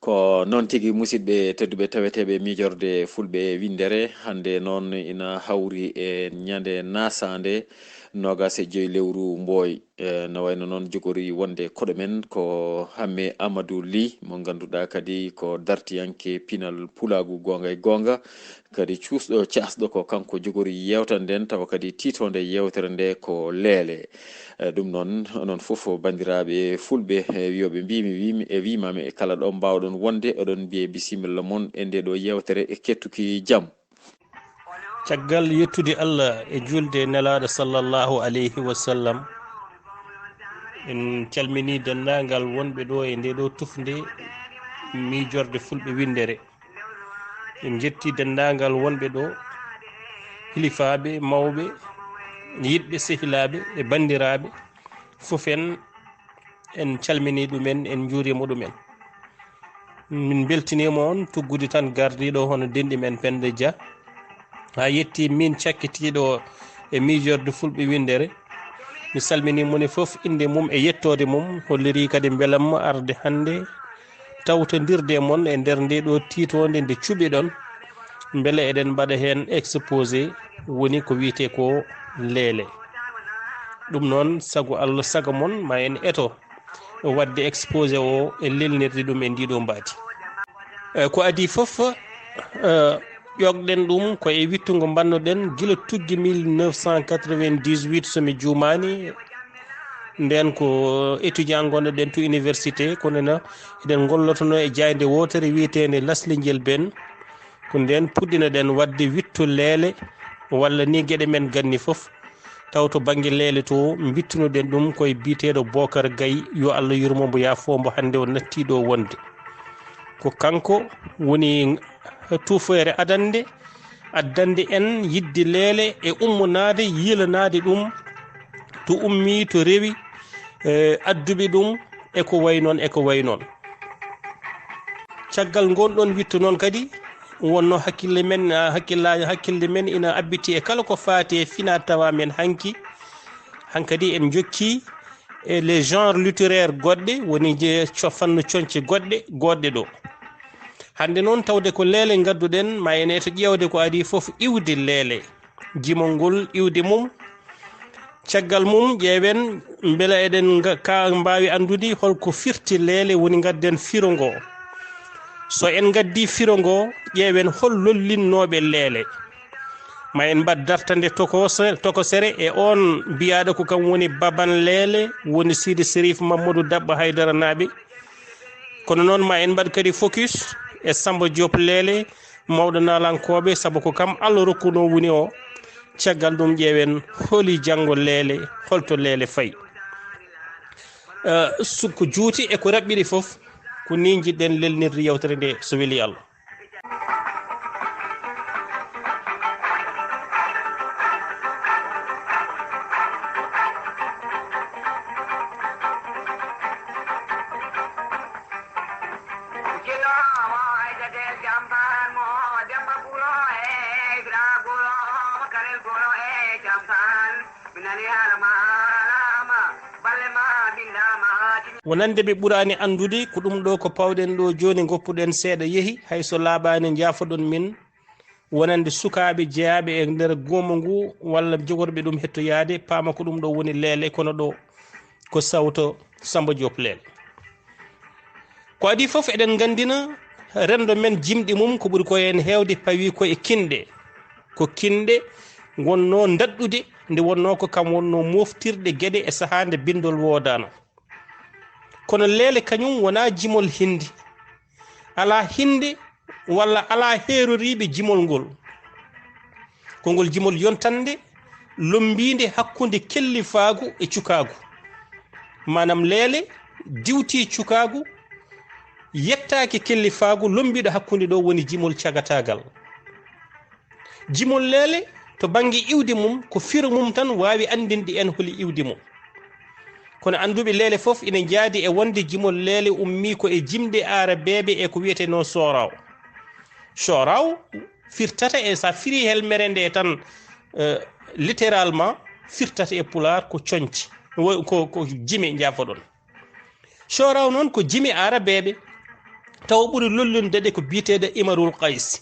ko noon tigi musidɓe tedduɓe taweteɓe miijorde fulɓe windere hande noon ina hawri e ñande nasande nogas e joyi lewru mboy no wayno noon jogori wonde koɗo men ko hamme Amadou Ly mo ganduɗa kadi ko dartiyanke pinal pulagu gonga e gonga kadi cuusɗo casɗo ko kanko jogori yewtan nden tawa kadi titonde yewtere nde ko leele ɗum noon onon foof bandiraɓe fulɓe wiyoɓe mbimi e wimami e kala ɗo mbawɗon wonde oɗon mbiye bisimilla moon e nde ɗo yewtere e kettuki jaam. caggal yettude Allah e julde nelaɗo sallllahu alayhi wa sallam en calmini dendagal wonɓe ɗo e nde ɗo tufde miijorde fulɓe windere en jetti dendagal wonɓe ɗo hilifaɓe mawɓe yiɗɓe sehilaɓe e bandiraɓe fof en calmini ɗumen en juurima ɗumen min beltinima on tuggude tan gardiɗo hono denɗi men Penda Dia ha yetti min cakkitiɗo e miijorde fulɓe windere mi salmini moni fof inde mum e yettode mum holliri kadi beelam arde hande tawtodirde e moon e nder nde ɗo titonde nde cuɓiɗon beele eɗen mbaɗa hen exposé woni ko wiyete ko leele ɗum noon saago Allah saago moon ma en eto wadde exposé o e lelnirde ɗum e ndiɗo mbadi ko adi foof ƴogɗen ɗum ko e wittugo bannoɗen guila tuggi 1998 somi jumani nden ko étudiant gonnoɗen to université kono eɗen gollotono e jayde wotere wiyetede Lasli Dielben ko nden puɗɗinoɗen wadde wittu leele walla ni gueɗe men ganni foof taw to banggue leele to bittunoɗen ɗum koye biteɗo Bocar Gaye yo Allah yurmomo yafombo hande o nattiɗo wonde ko kanko woni tufere addande en yidde leele e ummonade yiilanade ɗum to ummi to rewi adduɓe ɗum eko way noon caggal gonɗon wittu noon kadi wonno hakkille men ina abbiti e kala ko faati e fina tawa men hankadi en jokki e les genres littéraires goɗɗe woni je fanno coñce goɗɗe ɗo hande noon tawde ko leele gadduɗen ma en eto ƴewde ko adi foof iwde leele jimol ngol iwde mum caggal mum ƴeewen beela eɗen ka mbawi andude holko firti leele woni gadden firo ngo so en gaddi firo ngo ƴeewen hol lollinnoɓe leele ma en mbad dartande tokosere e on mbiyaɗo ko kam woni baban leele woni Sidi Sérif Mamadou Dabba Haydara naaɓe kono noon ma en mbad kadi focus e Samba Diop leele mawɗo nalankoɓe saabu ko kam Allah rokkuno woni o caggal ɗum ƴeewen holi janggo leele holto leele fayi ko juuti e ko raɓɓiɗi foof ko ni jiɗɗen lelnirde yewtere nde so weeli Allah wonande ɓe ɓurani andude ko ɗum ɗo ko pawɗen ɗo joni goppuɗen seeɗa yeehi hayso laaɓani jaafoɗon min wonande sukaɓe jeeyaɓe e nder gomo ngu walla jogorɓe ɗum hettoyade paama ko ɗum ɗo woni leele kono ɗo ko sawto Samba Diop leele ko adi foof eɗen gandina rendo men jimɗi mum ko ɓuuri ko hen hewde pawi koye kinde wonno dadɗude nde wonno ko kam wonno moftirɗe gueɗe e saaha nde bindol wodano kono leele kañum wona jimol hindi ala hinde walla ala heroriɓe jimol ngol ko ngol jimol yontande lombide hakkude kellifagu e cukagu manam leele diwti cukagu yettaki kellifagu lombiɗo hakkude ɗo woni jimol cagatagal jimol leele to banggue iwde mum ko firo mum tan wawi andinde en holi iwde mum kono anduɓe leele foof ina jaadi e wonde jimol leele ummi ko e jimɗe arabeɓe e ko wiyete noon soraw firtata e sa firi helmere nde tan littéralement firtata e pular ko coñci ko jimi jaafoɗon soraw noon ko jimi arabeɓe taw ɓuri lollunde de ko biyeteede imarul qays.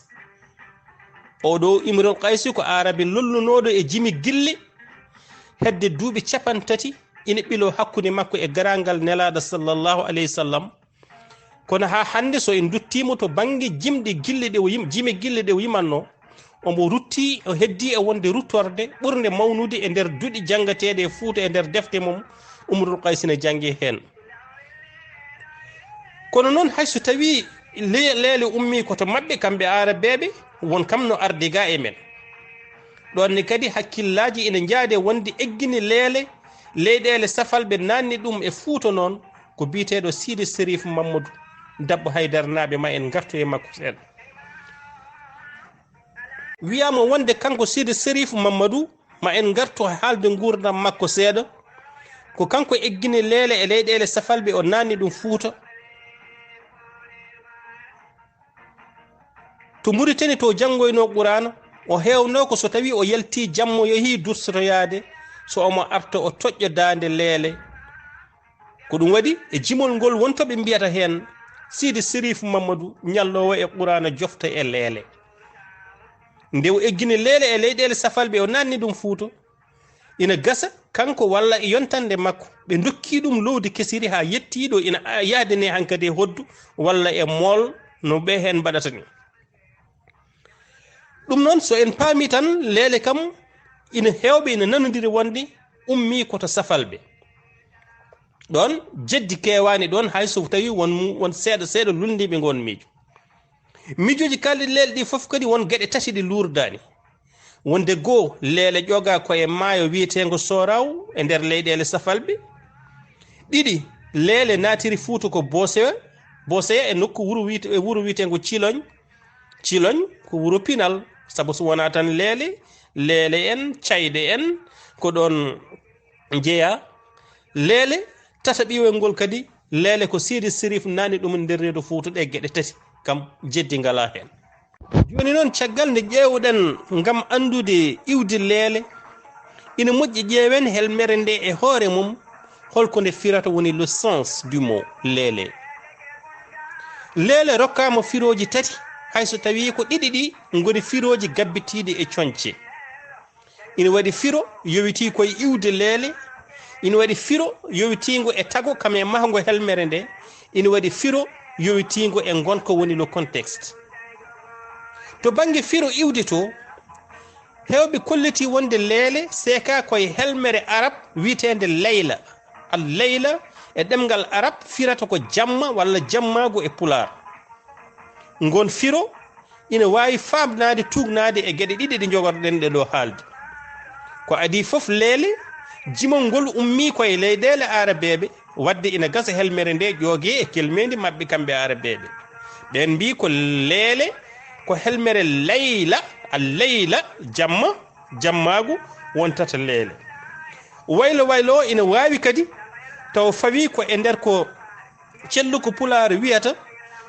oɗo imarul qays ko arabi lollunoɗo e jimi gilli hedde duuɓi 30 ina ɓilo hakkude makko e garangal nelaɗo sallllahu alayhi wa sallam. kono ha hande so en duttimo to banggue jimɗi gilli ɗe jimi gilli ɗe o yimanno omo rutti o heddi e wonde ruttorde ɓurde mawnude e nder duuɗi janggateɗe e Fouta e nder defte mum Umrul Qays ne jangi hen. kono noon hayso tawi leele ummi koto mabɓe kamɓe arabeɓe won kam no ardi ga e men ɗonne kadi hakkillaji ina jaade wonde eggini leele leyɗele safalɓe nanni ɗum e Fouta noon ko biteɗo Sidi Sérif Mamadou Dabbo Haydara naɓe ma en gartu e makko seeɗa. wiyama wonde kanko Sidi Sérif Mamadou ma en gartu haalde gurdam makko seeɗa ko kanko eggini leele e leyɗele safalɓe o nanni ɗum Fouta. to Mauritanie to janggoyno Qur'ana o hewno ko so tawi o yalti jammo yeehi dursotoyade so omo arta o toƴƴo dande leele ko ɗum waɗi e jimol ngol wontoɓe mbiyata hen Sidi Sérif Mamadou ñallowo e Qur'ana jofta e leele nde o eggini leele e leyɗele safalɓe o nanni ɗum Fouta ina gasa kanko walla e yontande makko ɓe dokki ɗum lowdi kesiri ha yettiɗo ina yahdene hankadi e hoddu walla e mool no ɓe hen mbaɗata ni. ɗum noon so en paami tan leele kam ina hewɓe ina nanodiri wonde ummi koto safalɓe ɗon jeddi kewani ɗon hayso tawi won seeɗa lundiɓe gon miijoji kalɗe leele ɗi foof kadi won gueɗe tati ɗi lurdani. wonde goo leele ƴoga koye maayo wiyetego Soraw e nder leyɗele safalɓe. ɗiɗi leele natiri Fouta ko Boseya e nokku wuro wiyetego Cilogne ko wuro Pinal saabu so wona tan leele en cayɗe en ko ɗon jeeya. leele tataɓiwel ngol kadi leele ko Sidi Sérif nani ɗum nder reedu Fouta ɗe gueɗe tati kam jeddi ngala hen. joni noon caggal nde ƴeewɗen ngam andude iwde leele ina moƴƴi ƴeewen helmere nde e hoore mum holko nde firata woni le sens du mot leele. leele rokkama firoji tati hayso tawi ko ɗiɗi ɗi ngoni firoji gabbitiɗi e coñce. ina waɗi firo yowiti koye iwde leele, ina waɗi firo yowitigo e tago kam e mahgo helmere nde, ina waɗi firo yowitigo e gonka woni le contexte. to banggue firo iwde to hewɓe kolliti wonde leele seeka koye helmere arab witede leyla. al leyla e ɗemgal arab firata ko jamma walla jammago e pular. ngon firo ina wawi famnade tugnade e gueɗe ɗiɗi ɗi jogorɗen ɗe ɗo haalde. ko adi foof leele jimol ngol ummi koye leyɗele arabeɓe wadde ina gasa helmere nde joogue e kelmedi mabɓe kamɓe arabeɓe. ɓen mbi ko leele ko helmere leyla al leyla jamma jammagu wontata leele. waylo ina wawi kadi taw fawi ko e nder ko cellu ko pular wiyata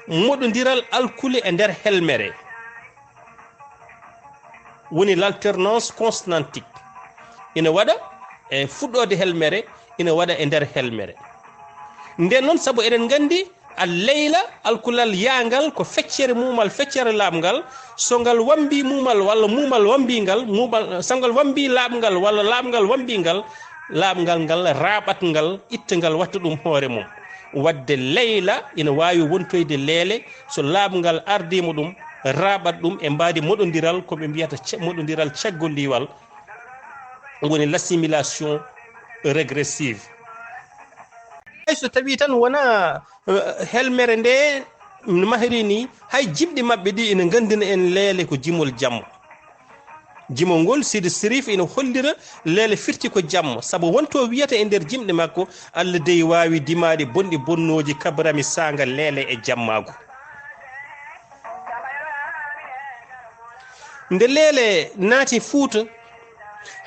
moɗodiral alkule e nder helmere woni l'alternance consonantique ina waɗa e fuɗɗode helmere ina waɗa e nder helmere. nden noon saabu eɗen gandi al leyla alkulal yangal ko feccere mumal feccere laɓgal so ngal wambi mumal walla mumal wambingal so ngal wambi laɓgal walla laɓgal wambingal laɓgal ngal raɓat ngal itta ngal watta ɗum hoore mum. wadde leyla ina wawi wontoyde leele so laɓgal ardima ɗum raɓat ɗum e mbadi moɗodiral koɓe mbiyata moɗodiral caggoliwal woni l'assimilation régressive. so tawi tan wona helmere nde mahri ni hay jibɗi mabɓe ɗi ina gandina en leele ko jimol jamma. jimol ngol Sidi Sérif ina hollira leele firti ko jamma saabu wonto wiyata e nder jimɗe makko Allah dey wawi dimade bonɗi bonnoji kabrami sanga leele e jammago. nde leele naati Fouta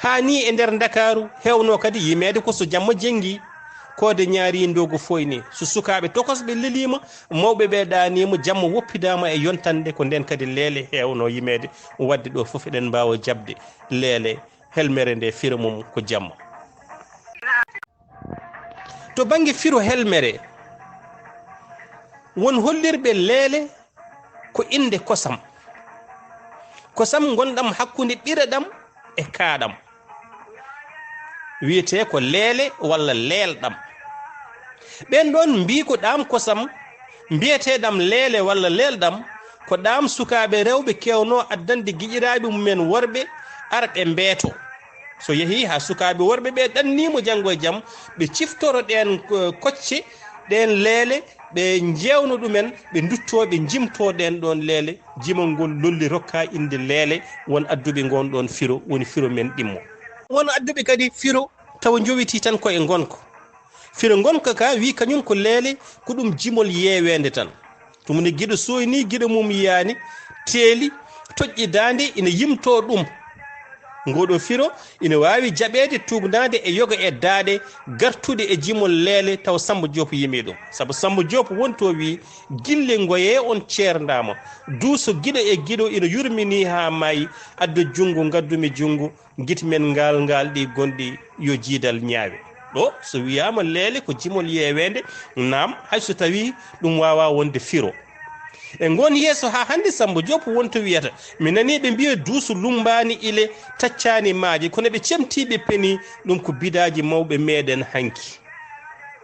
hani e nder Dakaru hewno kadi yimede ko so jamma jengi kode ñaari ndogo foyni so sukaɓe tokosɓe lelima mawɓe ɓe ɗanima jamma woppidama e yontande ko nden kadi leele hewno yimede wadde ɗo foof eɗen mbawa jabde leele helmere nde firo mum ko jamma. to banggue firo helmere won hollirɓe leele ko inde kosam gonɗam hakkunde ɓiraɗam e kaaɗam wiyete ko leele walla leelɗam ɓen ɗon mbi ko ɗam kosam mbiyeteɗam leele walla leelɗam ko ɗam sukaɓe rewɓe kewno addande giƴiraɓe mumen worɓe arɓe mbeeto so yeehi ha sukaɓe worɓe ɓe ɗannimo janggo e jaam ɓe ciftoro ɗen kocce ɗen leele ɓe jewno ɗumen ɓe dutto ɓe jimto ɗen ɗon leele jimol ngol lolli rokka inde leele won adduɓe gon ɗon firo woni firo men ɗimmo won adduɓe kadi firo tawa jowiti tan koye gonka firo gonka ka wi kañum ko leele ko ɗum jimol yeewede tan tumne guiɗo soyni guiɗo mum yiyani teeli toƴƴi dande ina yimto ɗum ngoɗo firo ina wawi jaɓede tugdade e yoga e daade gartude e jimol leele taw Samba Diop yimi ɗum saabu Samba Diop wonto wi gille goye on ceerdama duuso guiɗo e guiɗo ina yurmini ha maayi addo jungo gaddumi jungo guitmen ngal ɗi gonɗi yo jiidal ñaawe ɗo so wiyama leele ko jimol yeewede nam hayso tawi ɗum wawa wonde firo e gon yeeso ha hande Samba Diop wonto wiyata mi nani ɓe mbiya duusu lumbani ile taccani maaji kono ɓe cemtiɓe peni ɗum ko bidaji mawɓe meɗen hanki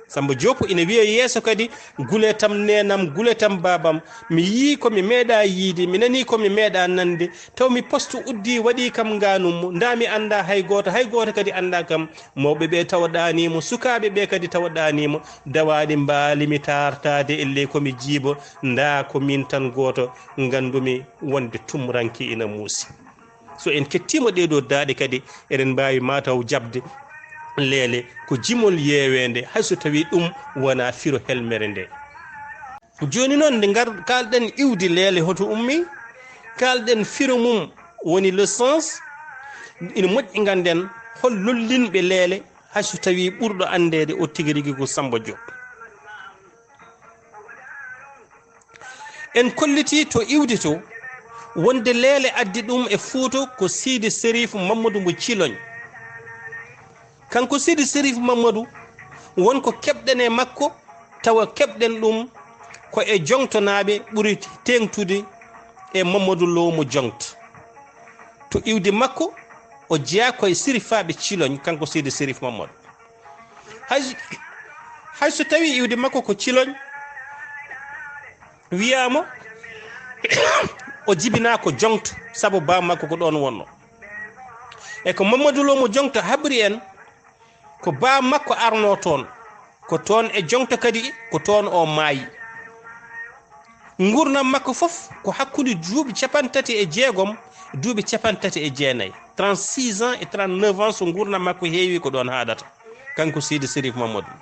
Samba Diop ina wiya yeeso kadi gule tam nenam gule tam babam mi yii komi meeɗa yiide mi nani komi meeɗa nande taw mi poste uddi waɗi kam nganummo nda mi anda hay goto kadi anda kam mawɓe ɓe tawaɗanimo sukaɓe ɓe kadi tawaɗanimo dawaɗi mbaalimi tartade elle komi jiibo nda ko min tan goto gandumi wonde tumranki ina muusi so en kettima ɗeɗo daaɗe kadi eɗen mbawi mataw jabde leele ko jimol yeewende hayso tawi ɗum wona firo helmere nde joni noon nde kalɗen iwdi leele hoto ummi kalɗen firo mum woni le sens ina moƴƴi ganden hol lollinɓe leele hayso tawi ɓurɗo andede o tigui rigui ko Samba Diop en kolliti to iwdi to wonde leele addi ɗum e Fouta ko Sidi Sérif Mamadou mo Ciloñ kanko Sidi Sérif Mamadou wonko keɓɗen e makko tawa keɓɗen ɗum ko e jongtonaɓe ɓuri tengtude e Mamadou Lo mo jongta to iwde makko o jeeya koye sirifaɓe Ciloñ kanko Sidi Sérif Mamadou hayso tawi iwde makko ko Ciloñ wiyama o jibina ko jongta saabu ba makko ko ɗon wonno e ko Mamadou Lo mo jongta habri en ko ba makko arno toon ko toon e jongta kadi ko toon o maayi gurdam makko fof ko hakkude duuɓi 36 duuɓi 39 36 ans et 39 ans so gurdam makko heewi ko ɗon haadata kanko Sidi Sérif Mamadou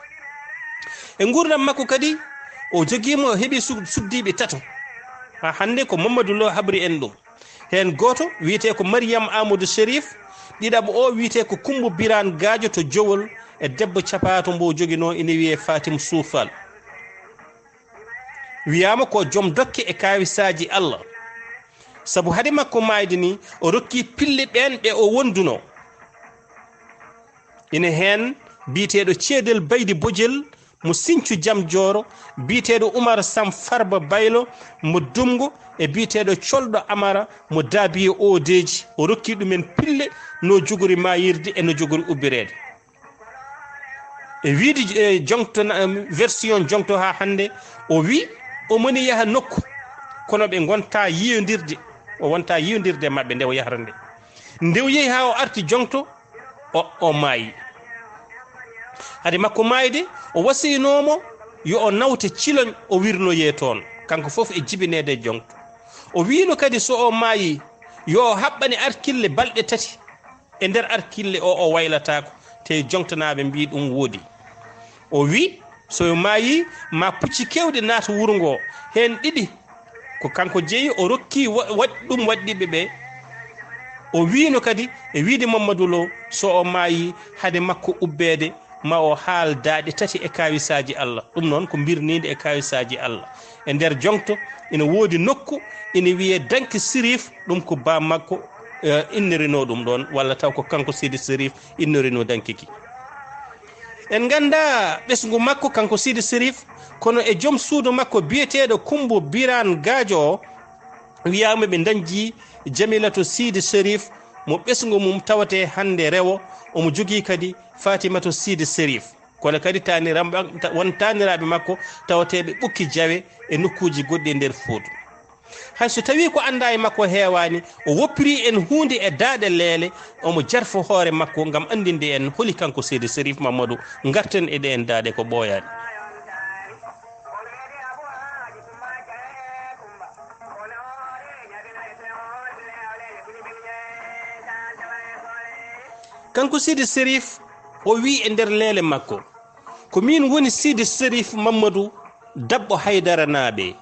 e gurdam makko kadi o joguima o heeɓi suddiɓe tato ha hande ko Mamadou Lo habri en ɗum hen goto wiyete ko Mariam Amadou Chérif ɗiɗaɓo o wiyete ko Kumbo Birane Gadio to Jowol e debbo capato mbo joguino ina wiye Fatim Soufal wiyama ko joom dokke e kawisaji Allah saabu haade makko mayde ni o rokki pille ɓen ɓe o wonduno ina hen biteɗo Ceedel Baydi Bojel mo Sinthiou Jam Dioro biteɗo Oumar Sam Farba Baylo mo Dumgo e biteɗo Colɗo Amara mo Dabiye Odeji o rokki ɗumen pille no jogori mayirde e no jogori ubbirede e wiide jongto version jongto ha hande o wi o moni yaha nokku kono ɓe gonta yiyodirde o wonta yiyodirde mabɓe nde o yahata nde o yeehi ha o arti jongto o maayi hade makko maayde o wasinomo yo o nawte Ciloñ o wirnoye toon kanko foof e jibinede jongto o wino kadi so o maayi yo o haɓɓane arkille balɗe 3 e nder arkille o waylatako te jongtanaɓe mbi ɗum woodi o wi so maayi ma pucci kewɗe naata wuro ngo hen 2 ko kanko jeeyi o rokki ɗum waɗɗiɓe ɓe o wino kadi e wiide Mamadou Lo so o maayi hade makko ubbede ma o haal daaɗe 3 e kawisaji Allah ɗum noon ko birnide e kawisaji Allah e nder jongto ina woodi nokku ina wiye Danki Sérif ɗum ko ba makko innorino ɗum ɗon walla taw ko kanko Sidi Sérif innorino Dankiki en ganda ɓesgu makko kanko Sidi Sérif kono e joom suudu makko biyeteeɗo Kumbo Biran Gadio wiyama ɓe dañji Jamilatu Sidi Sérif mo ɓesgu mum tawate hande rewo omo jogui kadi Fatimatu Sidi Sérif kono kadi won taniraɓe makko tawateɓe ɓukki jawe e nokkuji goɗɗi e nder Fouta hay so tawi ko anda e makko heewani o woppiri en hunde e daaɗe leele omo jarfo hoore makko gam andinde en holi kanko Sidi Sérif Mamadou garten e ɗen daaɗe ko ɓooyani. kanko Sidi Sérif o wi e nder leele makko ko min woni Sidi Sérif Mamadou Dabbo Haydara naaɓe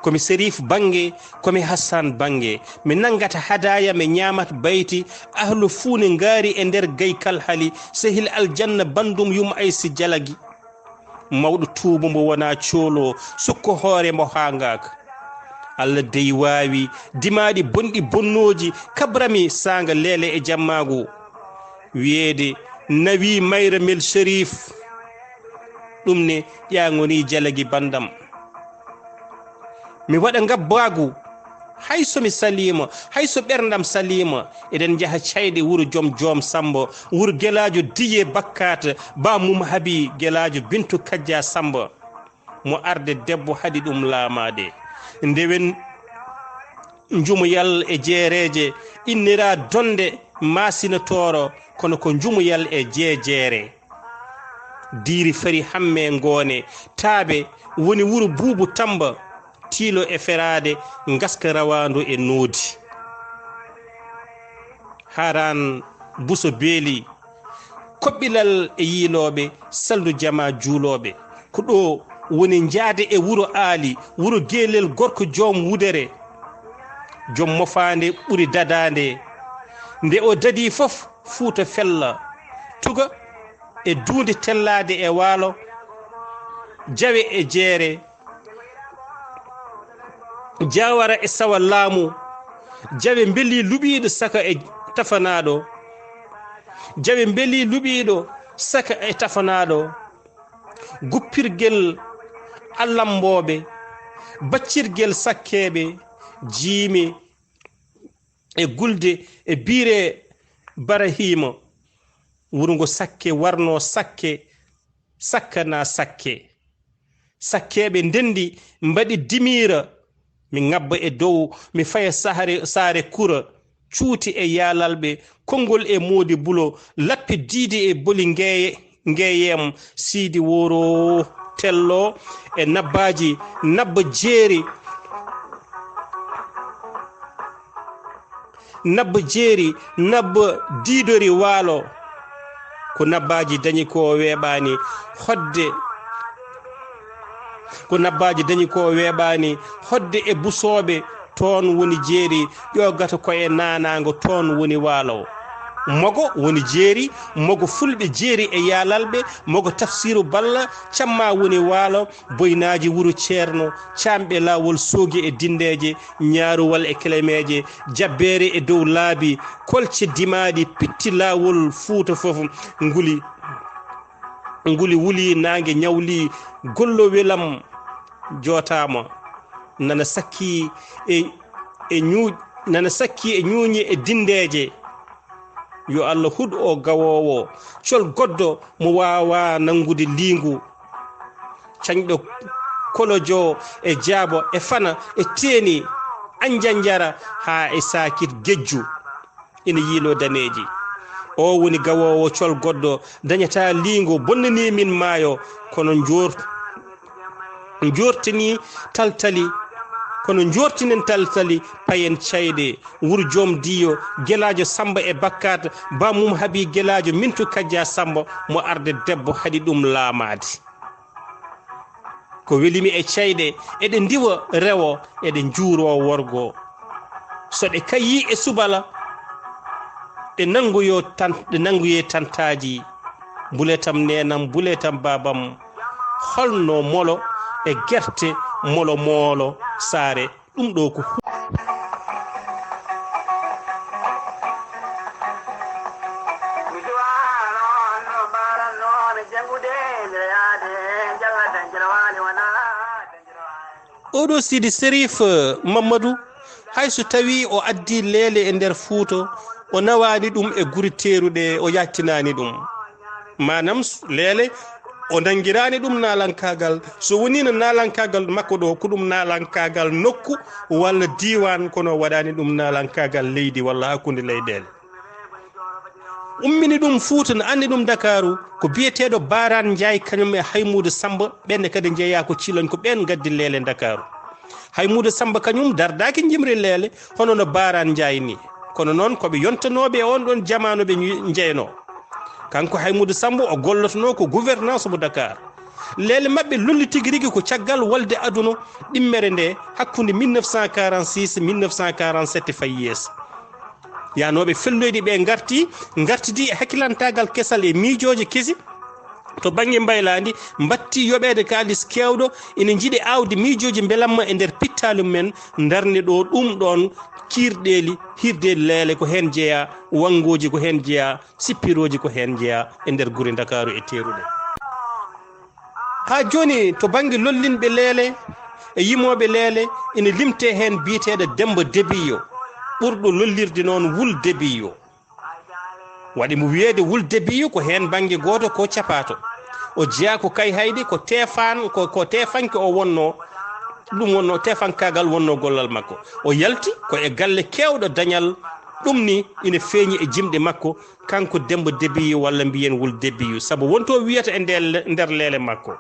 komi Sérif bange komi Hassan bange mi nangata hadaya mi ñamat bayti ahlu fuune ngaari e nder gaykal hali sehil aljanna bandum yum aysi jalagi mawɗo tuubo mbo wona coolo sukko hoore mo hangaka Allah dey waawi dimaɗi bonɗi bonnoji kabrami sanga leele e jammago wiyeede nawi mayra mel Sérif ɗum ne ƴagoni jalagi bandam mi waɗa ngabbagu hayso mi salima hayso ɓerdam salima eɗen jaaha cayɗe wuuro joom Samba wuuro guelajo Diye Bakkata ba mum haabi guelajo Bintu Kadja Samba mo arde debbo haadi ɗum laamade ndewen jumuyal e jeereje innira donde masinotoro kono ko jumuyal e jeejere diiri fari hamme ngone taaɓe woni wuuro Buubu Tamba tiilo e ferade gaska rawandu e noodi haran buso beeli koɓɓilal e yiiloɓe saldu jama juuloɓe ko ɗo woni jaade e wuuro aali wuuro geelel gorko joom wudere joom mofande ɓuri dadande nde o dadi fof Fuuta fella tuga e duunde tellade e waalo jawe e jeere jawara e sawa laamu jawe beeli luɓiɗo saka e tafanaɗo jawe beeli luɓiɗo saka e tafanaɗo guppirguel allamboɓe baccirguel sakkeɓe jiimi e gulde e biire Barahima wurngo sakke warno sakke sakkana sakke sakkeɓe ndendi mbaɗi dimira mi ngabba e dow mi faya saare kura cuuti e yaalalɓe konngol e moodi bulo lappi diidi e boli ngeyem Sidi Woro tello e nabbaji nabba jeeri nabba diidori waalo ko nabbaji dañi ko weeɓani hodde e busoɓe toon woni jeeri ƴogata koye nanago toon woni waalo mogo woni jeeri mogo fulɓe jeeri e yaalalɓe mogo Tafsiru Balla camma woni waalo boynaji wuuro ceerno camɓe lawol soogi e dindeje ñaaruwal e kelemeje jabbere e dow laabi kolce dimaɗi pitti lawol Fuuta fof nguli wuli nangue ñawli gollo welam jotama nana sakki e ñuuñi e dindeje yo Allah huɗ o gawowo col goddo mo wawa nangude lingu cañɗo kolojo e jaabo e fana e teeni anjanjara ha e sakit gejju ina yiilo daneji o woni gawowo col goddo dañata lingu bonnani min maayo kono jortini taltali kono jortinen taltali payen cayde wuuro joom Diyo guelajo Samba e Bakkata ba mum haabi guelajo Mintu Kadja Samba mo arde debbo haadi ɗum laamade ko welimi e cayɗe eɗe ndiwa rewo eɗe juuro worgo so ɗe kayi e subala ɗe nanguye tantaji buletam nenam buletam babam holno molo e gerte molo saare ɗum ɗo ko jangude nder yaade jalla tan jala wali wana oɗo Sidi Serif Mamadou hayso tawi o addi leele e nder Fuuta o nawani ɗum e guri teeruɗe o yattinani ɗum manam leele o nangirani ɗum nalankagal so woni no nalankagal makko ɗo ko ɗum nalankagal nokku walla diwan kono waɗani ɗum nalankagal leydi walla hakkude leyɗele ummini ɗum Fuuta no andi ɗum Dakaru ko biyeteɗo Baran Ndiaye kañum e Haymouda Samba ɓenne kadi jeeya ko Ciloñ ko ɓen gaddi leele Dakaru Haymouda Samba kañum dardaki jimri leele hono no Baran Ndiaye ni kono noon koɓe yontanoɓe e on ɗon jamanu ɓe jeyno kanko Haymouda Samba o gollotono ko gouvernance mo Dakar leele mabɓe lolli tigui rigui ko caggal wolde aduna ɗimmere nde hakkude 1946 1947 fayi yeeso yanoɓe felloyde ɓe gartidi e hakkilantagal kesal e miijoji kesi to banggue mbayladi batti yoɓede kalis kewɗo ina jiiɗi awde miijoji beelamma e nder pittali mumen darni ɗo ɗum ɗon kirɗeli hirdeeli leele ko hen jeeya wangoji ko hen jeeya sippiroji ko hen jeeya e nder guure Dakaru e teeruɗe ha joni to banggue lollinɓe leele e yimoɓe leele ina limte hen biyeteɗo Demba Debiyo ɓurɗo lollirde noon Wul Debiyo waɗi mo wiyede Wul Debiyo ko hen banggue goto ko capato o jeeya ko kay hayde ko tefan ko tefanke o wonno ɗum wonno tefankagal wonno gollal makko o yalti ko e galle kewɗo dañal ɗum ni ina feeñi e jimɗe makko kanko Demba Debiyo walla mbiyen Wul Debiyo saabu wonto wiyata e nder leele makko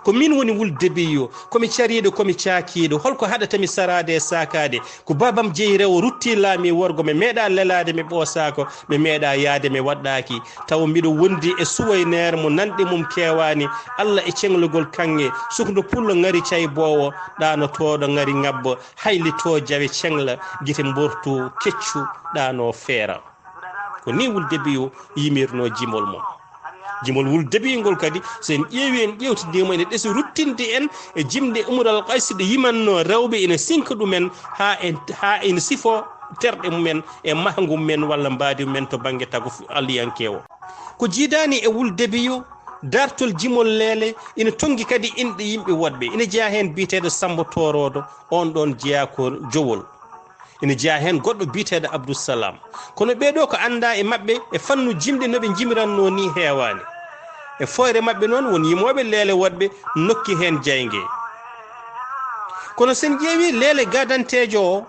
ko min woni Wul Debiyo komi cariɗo komi cakiɗo holko haɗatami sarade e sakade ko babam jeeyi rewo rutti laami worgo mi meeɗa lelade mi ɓoosako mi meeɗa yaade mi waɗɗaki taw mbiɗo wondi e suwaynere mo nanɗi mum kewani Allah e cenglugol kanŋe sukdo pullo ngari caybowo ɗanotoɗo ngari ngabba haylito jawe cengla guite mbortu keccu ɗano feera ko ni Wul Debiyo yimirno jimol mum jimol Wul Debiyo ngol kadi so en ƴeewi en ƴewtidima ene ɗeesi ruttinde en e jimɗe Umaral Kays ɗe yimanno rewɓe ene sinka ɗumen ha ene sifo terɗe mumen e mahgu mumen walla mbadi mumen to banggue tago aliyankewo ko jiidani e Wul Debiyo dartol jimol leele ina tongi kadi inɗe yimɓe woɗɓe ina jeeya hen biyeteɗo Samba Torodo on ɗon jeeya ko Jowol ina jeeya hen goɗɗo biyeteɗo Abdoussalam kono ɓeɗo ko anda e mabɓe e fannu jimɗe noɓe jimiranno ni heewani e foyre mabɓe noon won yimoɓe leele woɗɓe nokki hen jaygue kono sen ƴeewi leele gadantejo o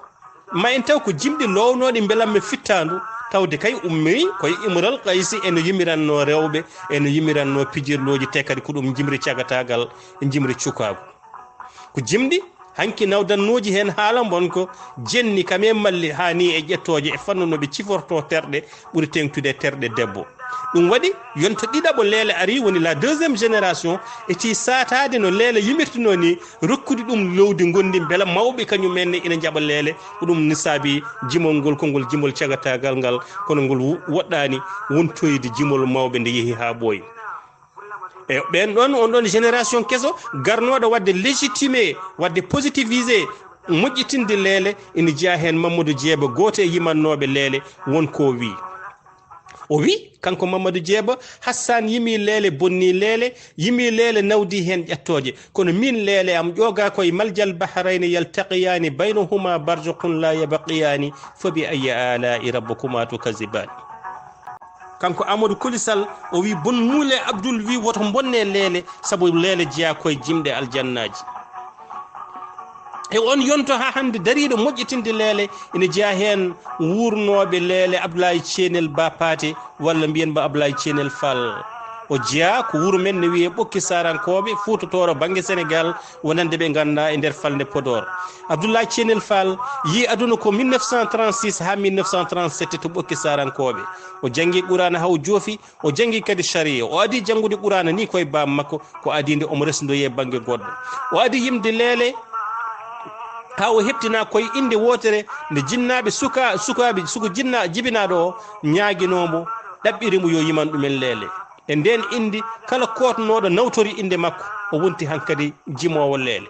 ma en taw ko jimɗi lownoɗe beelamma fittandu tawde kay ummi koye Umaral Kays ene yimiranno rewɓe ene yimiranno pijirloji te kadi ko ɗum jimri cagatagal e jimri cukagu ko jimɗi hanki nawdannoji hen haala bonko jenni kam e malli hani e ƴettoje e fannu noɓe ciforto terɗe ɓuuri tengtude terɗe debbo ɗum waɗi yonto ɗiɗaɓo leele ari woni la deuxiéme génération eti satade no leele yimirtino ni rokkude ɗum lowdi gondi beela mawɓe kañumenne ina jaɓa leele ko ɗum nisabi jimol ngol kongol jimol cagatagal ngal kono ngol woɗɗani wontoyde jimol mawɓe nde yeehi ha ɓooyi e ɓen ɗon on ɗon génération keso garnoɗo wadde légitimé wadde positivisé moƴƴitinde leele ina jeeya hen Mamadou Djeeba goto e yimannoɓe leele wonko wi o wi kanko Mamadou Djeeba Hassan yimi leele bonni leele yimi leele nawdi hen ƴettoje kono min leele am ƴoga koye maljal bahrayni yaltaqiyani baynahuma barjaqun la yabqiyani fa bi ayi ala'i rabbukuma tukazibani kanko Amadou Kolisal o wi bon muule Abdoul wi woto bonne leele saabu leele jeeya koye jimɗe aljannaji e on yonto ha hande dariɗo moƴƴitinde leele ina jeeya hen wurnoɓe leele Abdoulaye Thienel Bapate walla mbiyen ba Abdoulaye Thienel Fall o jeeya ko wuuro men ne wiye ɓokki sarankoɓe Fuutotoro banggue Sénégal wonande ɓe ganda e nder falde Podor Abdoulaye Thienel Fall yi aduna ko 1936 ha 1937 to ɓokki sarankoɓe o janggui Qur'ana haw joofi o janggui kadi sharia o adi janggude Qur'ana ni koye bam makko ko adinde omo resdoye banggue goɗɗo o adi yimde leele ha o heptina koye inde wotere nde jinnaɓe sukaɓe suko jinna jibinaɗo o ñaguinomo ɗaɓɓirimo yo yiman ɗumen leele e nden indi kala kotnoɗo nawtori inde makko o wonti hankkadi jimowo leele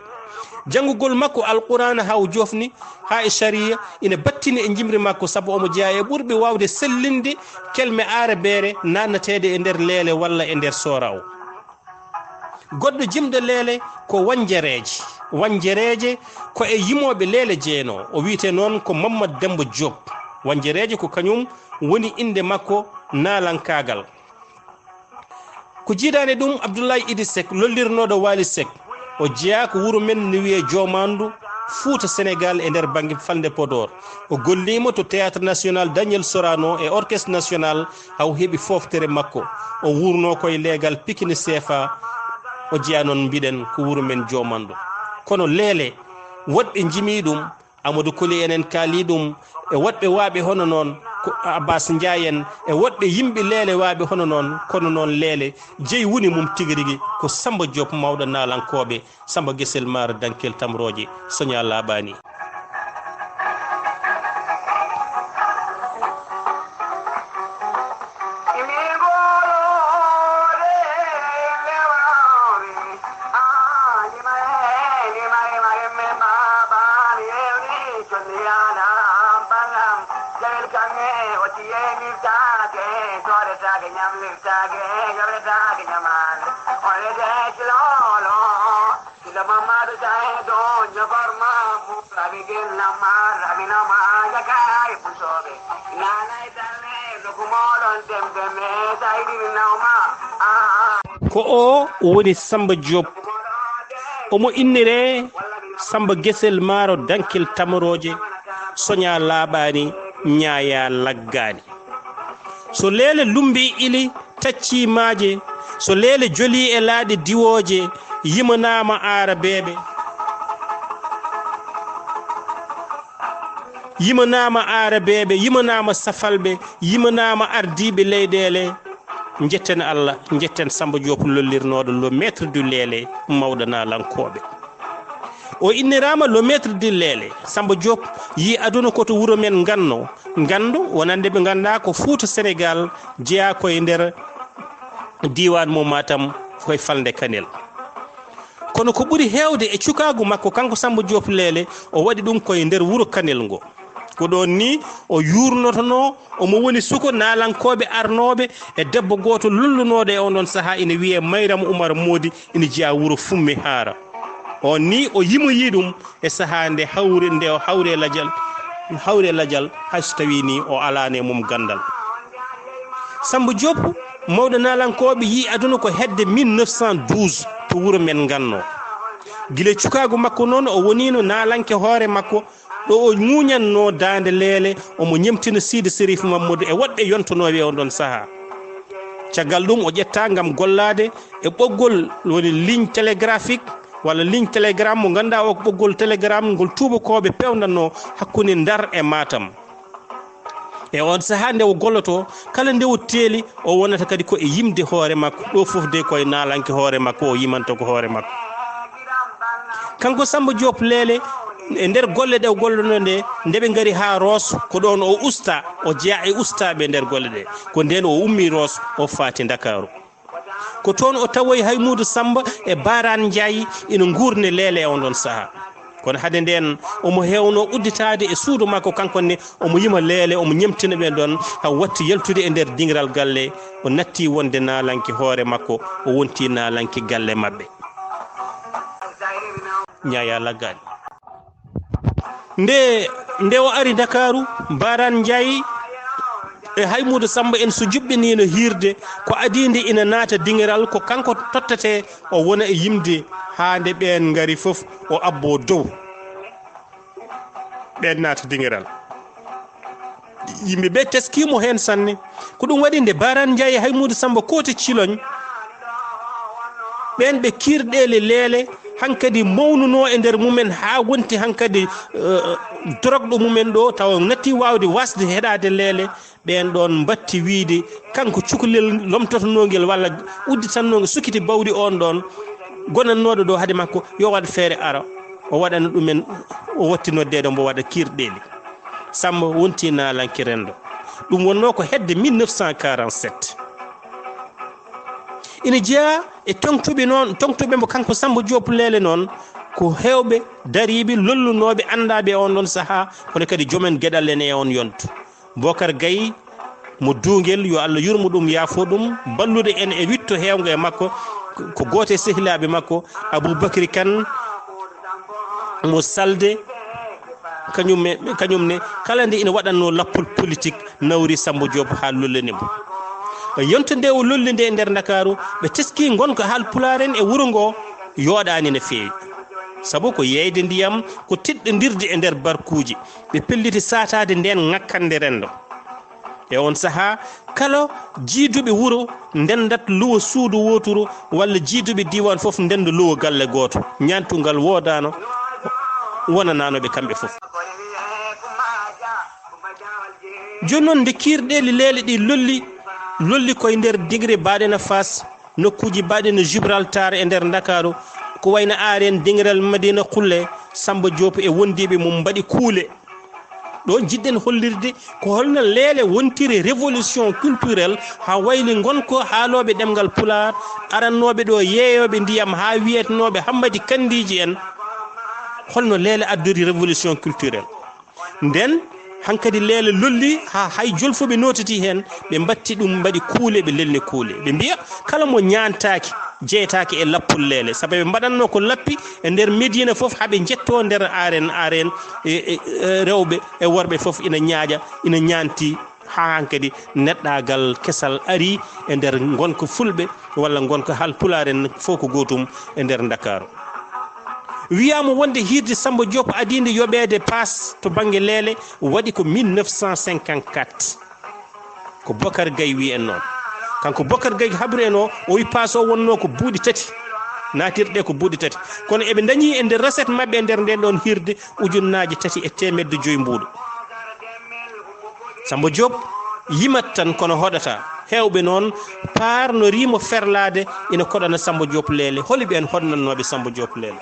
janggugol makko alqur'ana haw jofni ha e sharia ina battini e jimri makko saabu omo jeeya e ɓurɓe wawde sellinde kelme arabeere nannatede e nder leele walla e nder sora o goɗɗo jimde leele ko wanjereje ko e yimoɓe leele jeeno o wiite noon ko Mamadou Demba Diop wanjereje ko kañum woni inde makko nalankagal ko jiidani ɗum Abdoulaye Idi Seck lollirnoɗo Wali Seck o jeeya ko wuuro men no wiye Jomandu Fouta Sénégal e nder banggue falde Podor o gollima to théâtre national Daniel Sorano e orchestre national haw heeɓi foftere makko o wurno koye leegal Pikine CFA o jeeya noon mbiɗen ko wuuro men Jomandu kono leele woɗɓe jimi ɗum Amadou Koli enen kaali ɗum e woɗɓe waaɓe hono noon ko Abbas Ndiaye en e woɗɓe yimɓe leele waaɓe hono noon kono noon leele jeyi woni mum tigi rigui ko Samba Diop mawɗo nalankoɓe Samba Guessel Mara Dankel Tamroje Sonia Labani ko o woni Samba Diop omo innire Samba Guessel Maro Dankel Tamroje Sonia Labani ñaaya laggani so leele lumbi ili tacci maaje so leele joli e laaɗe diwoje yimanama arabeɓe yimanama safalɓe yimanama ardiɓe leyɗele jetten Allah jetten Samba Diop lollirnoɗo le maître du leele mawɗo nalankoɓe o innirama le maître du leele Samba Diop yi aduna koto wuuro men gandu wonande ɓe ganda ko Fouta Sénégal jeeya koye nder diwan mo Matam koye falde Kanel kono ko ɓuuri hewde e cukagu makko kanko Samba Diop leele o waɗi ɗum koye nder wuuro Kanel ngo ko ɗon ni o yurnotono omo woni suko nalankoɓe arnoɓe e debbo goto lullunoɗo e on ɗon saaha ina wiye Mayram Oumar Modi ina jeeya wuuro Fummi Haara on ni o yimoyi ɗum e saaha nde o hawre ladial hayso tawi ni o alane mum gandal Samba Diop mawɗo nalankoɓe yi aduna ko hedde 1912 to wuuro men ganno guila cukagu makko noon o wonino nalanke hoore makko ɗo o muñanno dande leele omo ñemtina Sidi Sérif Mamadou e woɗɓe yontonoɓe e on ɗon saaha caggal ɗum o ƴetta gam gollade e ɓoggol woni ligne télégraphique walla ligne télégramme mo ganduɗa o ko ɓoggol télégramme ngol tubakoɓe pewdanno hakkude Ndar e Matam e on saaha nde o golloto kala nde o teeli o wonata kadi ko e yimde hoore makko ɗo foof de koye nalanke hoore makko o yimanta ko hoore makko kanko Samba Diop leele e nder golle ɗe o gollono nde ɓe gari ha Roos ko ɗon o usta o jeeya e ustaɓe nder golle ɗe ko nden o ummi Roos o faati Dakaru ko toon o tawoyi Haymoudou Samba e Barane Ndiaye ina gurne leele e on ɗon saaha kono hade nden omo hewno udditade e suudu makko kankone omo yima leele omo ñemtina ɓe ɗon ha watti yaltude e nder dingiral galle o natti wonde nalanke hoore makko o wonti nalanke galle mabɓe ñaya laggani nde o ari Dakaru Barane Ndiaye e Haymoudou Samba en so juɓɓinino hirde ko adide ina naata dingiral ko kanko tottete o wona e yimde ha nde ɓen gari foof o abbo dow ɓen naata dingiral yimɓeɓe teskimo hen sanne ko ɗum waɗi nde Barane Ndiaye e Haymoudou Samba kooti ciloñ ɓen ɓe kirɗele leele hankadi mawnuno e nder mumen ha wonti hankadi drogɗo mumen ɗo taw natti wawde wasde heɗade leele ɓen ɗon batti wiide kanko cukalel lomtotonogel walla udditannoge sukkiti bawdi on ɗon gonannoɗo ɗo haade makko yo waɗa feere ara o waɗana ɗumen o watti noddede mbo waɗa kirɗeli Samba wonti nalanke rendo ɗum wonno ko hedde 1947 ina jeeya e tongtuɓe mo kanko Samba Diop leele noon ko hewɓe dariɓe lollunoɓe andaɓe on ɗon saaha kono kadi joomen gueɗal en e on yontu Bocar Gaye mo Duguel yo Allah yurmo ɗum yaafo ɗum ballude en e witto hewgo e makko ko goto e sehilaɓe makko Aboubacry Kane mo salde kañum ne kala nde ina waɗanno lappol politique nawri Samba Diop ha lollanimo yonto nde o lolli nde e nder Dakaru ɓe teski gonko Haalpulaar en e wuro ngo yooɗani no feewi sabu ko yeyde ndiyam ko tiɗɗodirde e nder barkuji ɓe pelliti satade nden ŋakkande rendo e on saaha kala jiiduɓe wuro ndendat luwo suudu woturu walla jiiduɓe diwan fof ndenda luwo galle goto ñantugal wodano wonananoɓe kamɓe fof joni noon nde kirɗeli leele ɗi lolli koye nder Dinguiré Baɗena Fass nokkuji Baɗena Gibraltar e nder Dakaru ko wayno Aaren Dinguiral Madina Khoule Samba Diop e wondiɓe mum mbaɗi kuule ɗo jiɗɗen hollirde ko holno leele wontiri révolution culturelle ha wayli gonko haaloɓe ɗemgal Pulaar arannoɓe ɗo yeeyoɓe ndiyam ha wiyetenoɓe Hammadi Kandiji en holno leele addori révolution culturelle nden hankadi leele lolli ha hay jolfuɓe notati hen ɓe batti ɗum mbaɗi kuule ɓe lelni kuule ɓe mbiya kala mo ñantaki jeeytaki e lappol leele sabu ɓe mbaɗanno ko lappi e nder Médina fof haɓe jetto nder aren rewɓe e worɓe fof ina ñaaƴa ina ñanti ha hankadi neɗɗagal kesal ari e nder gonko fulɓe walla gonko Haalpulaar en fof ko gotum e nder Dakaru wiyama wonde hirde Samba Diop adinde yoɓede passe to banggue leele waɗi ko 1954 ko Bocar Gaye wi en noon kanko Bocar Gaye habri en o wi passe o wonno ko buuɗi tati natirɗe ko buuɗi tati kono eɓe dañi e nder recette mabɓe e nder nden ɗon hirde ujunnaji 3,5 mbuɗo Samba Diop yimat tan kono hoɗata hewɓe noon par no rimo ferlade ina koɗana Samba Diop leele holiɓe en hodnannoɓe Samba Diop leele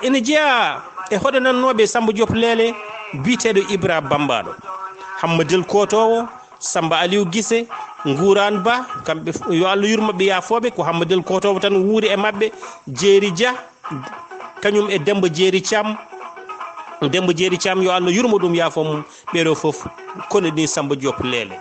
ina jeeya e hoɗanannoɓe Samba Diop leele biteɗo Ibra Bambaɗo Hammadel Kotowo Samba Aliou Guissé Ngourane Ba kamɓe yo Allah yurmoɓe yafoɓe ko Hammadel Kotowo tan wuuri e mabɓe Jeeri Dia kañum e Demba Jeeri Thiam yo Allah yurmo ɗum yaafo mum ɓeɗo fof kono ni Samba Diop leele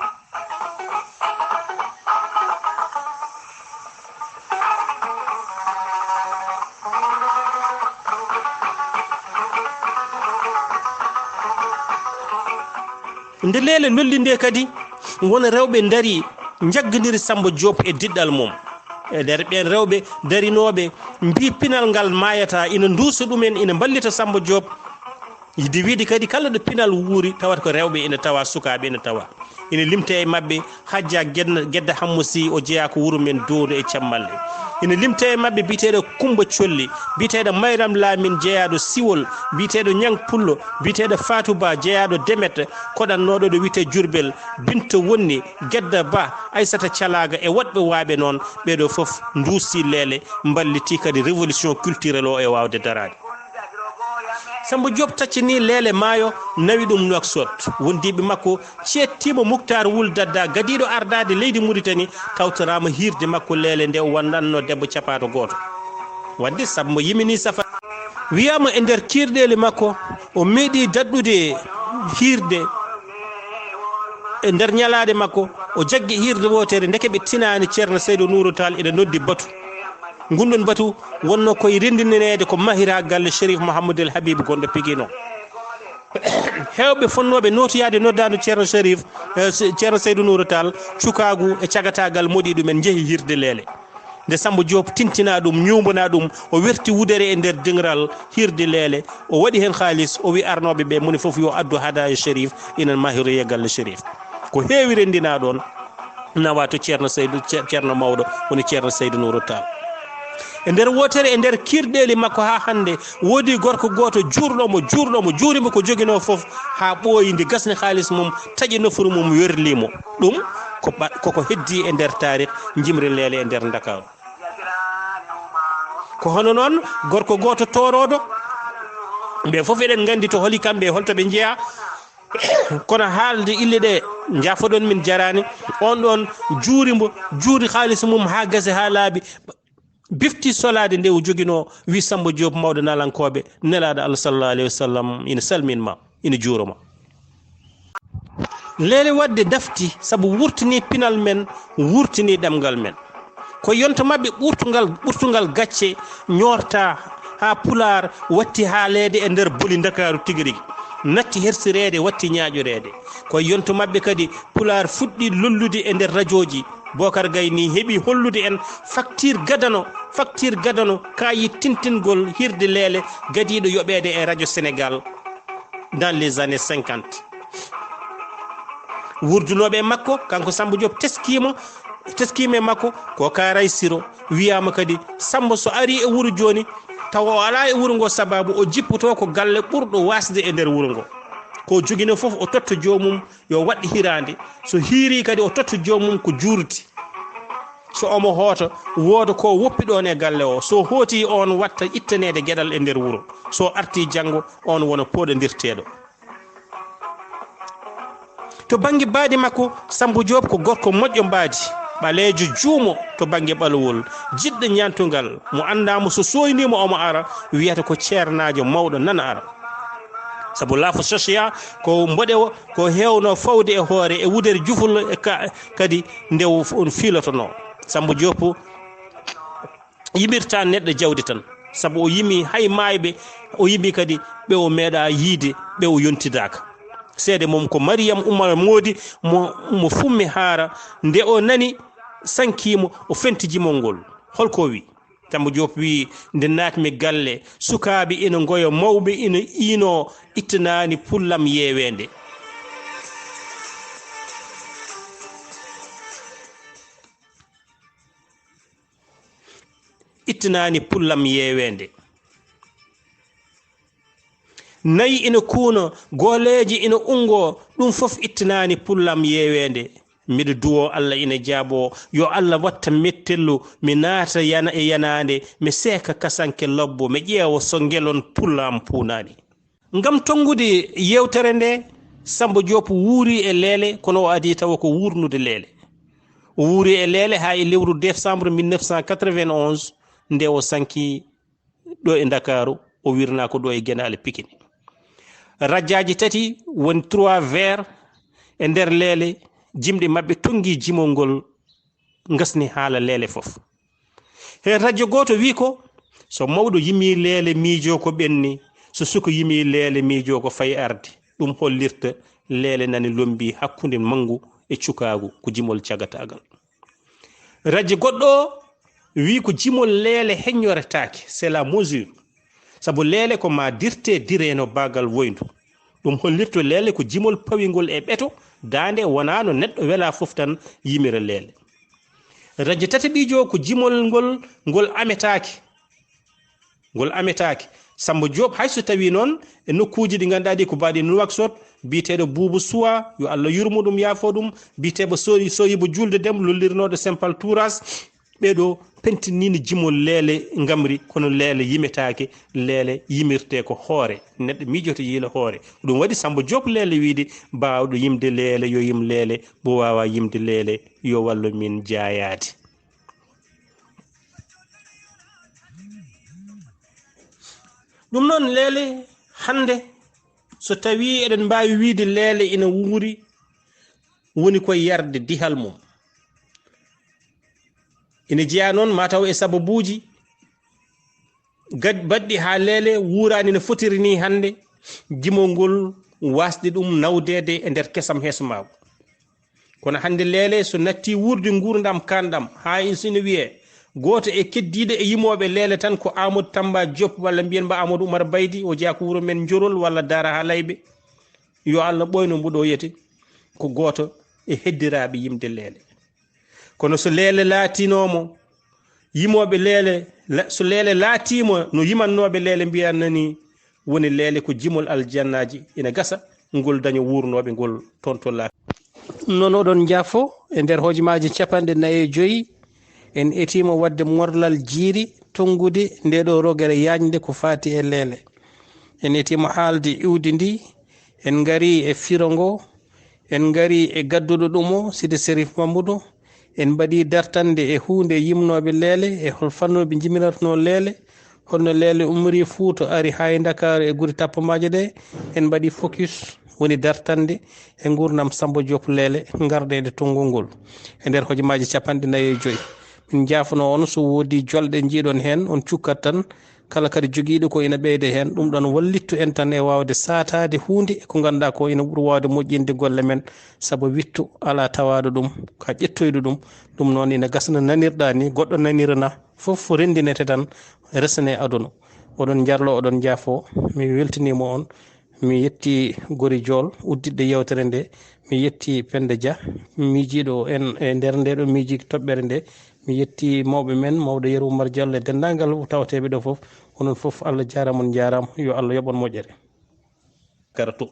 nde leele lolli nde kadi wona rewɓe daari jaggodiri Samba Diop e diɗɗal mum e nder ɓen rewɓe darinoɓe mbi pinal ngal mayata ina duusa ɗumen ina ballita Samba Diop yide wiide kadi kala ɗo pinal wuuri tawata ko rewɓe ina tawa sukaɓe ina tawa ina limta e mabɓe Hajja Gedda Hammusi o jeeya ko wuuro men Doodo e Cammalle ina limta e mabɓe biteɗo Kumba Colli biteɗo Mayram Lamin jeeyaɗo Siwol biteɗo Ñang Pullo biteɗo Fatou Ba jeeyaɗo Demet koɗannoɗo ɗo wiyete Jurbel Binta Wonni Gedda Ba Aissata Thialaga e woɗɓe waaɓe noon ɓeɗo fof duusi leele balliti kadi révolution culturelle o e wawde darade Samba Diop taccini leele maayo nawi ɗum Nouakchott wondiɓe makko cettima Moukhtar Wul Dadda gadiɗo ardade leydi Mauritanie tawtorama hirde makko leele nde o wannanno debbo capato goto wadde Samba yimini safa wiyama e nder kirɗele makko o meeɗi dadɗude hirde e nder ñalade makko o jaggi hirde wotere ndeke ɓe tinani Ceerno Seydou Nourou Tall ina noddi batu gunɗon batu wonno koye rendinede ko mahira galle Chérif Mouhamadoul Habib gonɗo Pikine o hewɓe fonnoɓe notoyade noddano Ceerno Seydou Nourou Tall cukagu e cagatagal moɗi ɗumen jeehi hirde leele nde Samba Diop tintina ɗum ñumbana ɗum o werti wudere e nder dingiral hirde leele o waɗi hen haalis o wi arnoɓe ɓe moni foof yo addu hadaya Chérif ina mahiroye galle Chérif ko heewi rendina ɗon nawa to Ceerno mawɗo woni Ceerno Seydou Nourou Tall e nder wotere e nder kirɗeli makko ha hande woodi gorko goto juurɗomo juurimo ko joguino foof ha ɓooyi ndi gasni haalis mum taƴi nofuru mum werlimo ɗum koko heddi e nder tarikh jimri leele e nder Dakaru ko hono noon gorko goto toroɗo ɓe foof eɗen gandi to holi kamɓe holto ɓe jeeya kono haalde ille ɗe jafoɗon min jarani on ɗon juuri haalis mum ha gasi ha laaɓi bifti solade nde o joguino wi Samba Diop mawɗo nalankoɓe nelaɗo Allah sallallahu alayhi wa sallam ina salminma ina juuroma leele wadde dafti sabu wurtini pinal men wurtini ɗemgal men ko yonto mabɓe ɓurtugal gacce ñorta ha pular watti haalede e nder boli Dakaru tigi rigui natti hersirede watti ñaƴorede ko yonto mabɓe kadi pular fuɗɗi lollude e nder radio ji Bocar Gaye ni heeɓi hollude en facture gadano kayi tintingol hirde leele gadiɗo yoɓede e radio Sénégal dans les années 50 wurdunoɓe makko kanko Samba Diop teskima e makko ko Karay Siro wiyama kadi Samba so ari e wuuro joni tawa o ala e wuuro ngo sababu o jippoto ko galle ɓurɗo wasde e nder wuuro ngo ko joguino foof o totta jomum yo waɗɗi hirande so hiiri kadi o totta jomum ko juurti so omo hoota wooda ko woppi ɗon e galle o so hooti on watta ittanede gueɗal e nder wuuro so arti janggo on wona poɗodirteɗo to banggue baadi makko Samba Diop ko gorko moƴƴo mbaadi ɓaleejo juumo to banggue ɓalowol jiɗɗo ñantugal mo andamo so soynimo omo ara wiyata ko ceernajo mawɗo nana ara sabu laafo social ko mboɗe ko hewno fawde e hoore e wudere jufol kadi nde on filotono Samba Diop yimirta neɗɗo jawdi tan sabu o yimi hay mayɓe o yimi kadi ɓe o meeɗa yiide ɓe o yontidaka seede mum ko Mariam Oumar Modi mo fummi haara nde o nani sankimo o fentijimol ngol holko wi Samba Diop wi nde natmi galle sukaɓe ina goya mawɓe ina ino ittanani pullam yeewende nayi ina kuuno goleji ina ungo ɗum fof ittanani pullam yeewende miɗo duwo Allah ina jaabo yo Allah watta mettellu mi naata e yanade mi seeka kasanke lobbo mi ƴeewa so ngelon pullam puunani ngam tongude yewtere nde Samba Diop wuuri e leele kono o adi tawa ko wurnude leele o wuuri e leele ha e lewru décembre 1991 nde o sanki ɗo e Dakaru o wirna ko ɗo e Guénale Pikine radjaji tati woni 3 vers e nder leele jimɗe mabɓe tongi jimol ngol gasni haala leele fof hen radio goto wi ko so mawɗo yimi leele miijo ko ɓenni so suka yimi leele miijo ko fayi arde ɗum hollirta leele nani lombi hakkude mangu e cukagu ko jimol cagatagal radio goɗɗo wi ko jimol leele heññoretake c'est la mesure sabu leele ko ma dirte direno bagal woyndu ɗum hollirto leele ko jimol pawingol e ɓeto dande wona no neɗɗo wela fof tan yimira leele radio tati ɓijo ko jimol ngol ametake Samba Diop hayso tawi noon e nokkuji ɗi ganduɗa ɗi ko mbaɗi Nouakchott biteɗo Boubou Soua yo Allah yurmo ɗum yaafo ɗum biteɓo Soyibo Julde Dem lollirnoɗo Simple Touras ɓeɗo pentinini jimol leele gamri kono leele yimetake leele yimirte ko hoore neɗɗo miijoto yiila hoore ɗum waɗi Samba Diop leele wiide mbawɗo yimde leele yo yim leele bo wawa yimde leele yo wallu min jayade ɗum noon leele hande so tawi eɗen mbawi wiide leele ina wuuri woni koye yarde dihal mum ina jeeya noon mataw e sababuji baɗɗi ha leele wuurani no fotiri ni hande jimol ngol wasde ɗum nawdede e nder kesam heesomako kono hande leele so natti wuurde gurdam kanɗam ha sino wiye goto e keddiɗo e yimoɓe leele tan ko Amadou Tamba Diop walla mbiyen mba Amadou Oumar Baydi o jeeya ko wuuro men Jorol walla Dara ha Layɓe yo Allah ɓoyno mbuɗo yete ko goto e heddiraɓe yimde leele kono so leele laatinomo yimoɓe leele so leele laatimo no yimannoɓe leele mbiyanani woni leele ko jimol aljannaji ina gasa ngol daña wurnoɓe ngol toon to laa noon oɗon jaafo e nder hojomaji 45 en etimo wadde morlal jiiri tongude nde ɗo rogere yañde ko fati e leele en etimo haalde iwdi ndi en gari e firo ngo en gari e gadduɗo ɗumo Sidi Sérif Mamadou en mbaɗi dartande e hunde yimnoɓe leele e hol fannoɓe jimiratno leele holno leele umri Fouta ari ha e Dakaru e guri tappomaje ɗe en mbaɗi focus woni dartande e gurdam Samba Diop Lele gardede tongol ngol e nder hojomaji 45 min jaafono on so woodi jolɗe jiiɗon hen on cukkat tan kala kadi joguiɗo ko ina ɓeyde hen ɗum ɗon wallittu en tan e wawde satade hunde ko ganduɗa ko ina ɓuuri wawde moƴƴinde golle men saabu wittu ala tawade ɗum ka ƴettoyde ɗum noon ina gasno nanirɗa ni goɗɗo nanirana foof rendinete tan resane aduna oɗon jarlo oɗon jaafo mi weltanima on mi yetti Gori Diol uddidɗo yewtere nde mi yetti Penda Dia miijiɗo en e nder nde ɗo miiji toɓɓere nde mi yetti mawɓe men mawɗo Yero Oumar Diallo e dendagal tawateɓe ɗo foof onon foof Allah jarama on jarama yo Allah yoɓon moƴƴere karato